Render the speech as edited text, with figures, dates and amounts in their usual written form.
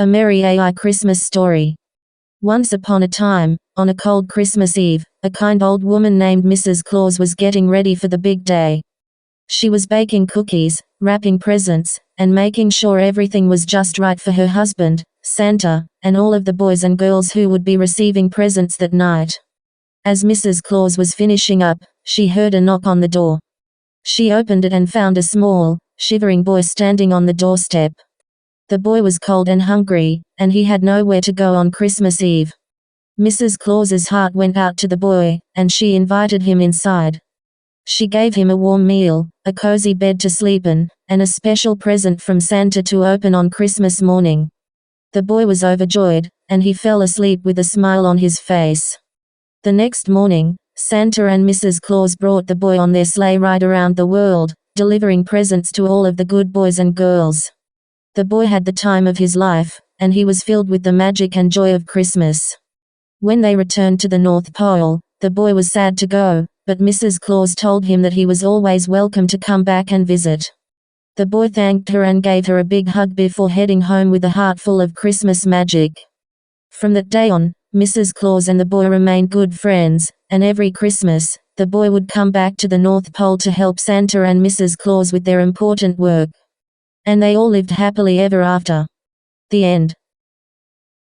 A Merry AI Christmas Story. Once upon a time, on a cold Christmas Eve, a kind old woman named Mrs. Claus was getting ready for the big day. She was baking cookies, wrapping presents, and making sure everything was just right for her husband, Santa, and all of the boys and girls who would be receiving presents that night. As Mrs. Claus was finishing up, she heard a knock on the door. She opened it and found a small, shivering boy standing on the doorstep. The boy was cold and hungry, and he had nowhere to go on Christmas Eve. Mrs. Claus's heart went out to the boy, and she invited him inside. She gave him a warm meal, a cozy bed to sleep in, and a special present from Santa to open on Christmas morning. The boy was overjoyed, and he fell asleep with a smile on his face. The next morning, Santa and Mrs. Claus brought the boy on their sleigh ride around the world, delivering presents to all of the good boys and girls. The boy had the time of his life, and he was filled with the magic and joy of Christmas. When they returned to the North Pole, the boy was sad to go, but Mrs. Claus told him that he was always welcome to come back and visit. The boy thanked her and gave her a big hug before heading home with a heart full of Christmas magic. From that day on, Mrs. Claus and the boy remained good friends, and every Christmas, the boy would come back to the North Pole to help Santa and Mrs. Claus with their important work. And they all lived happily ever after. The end.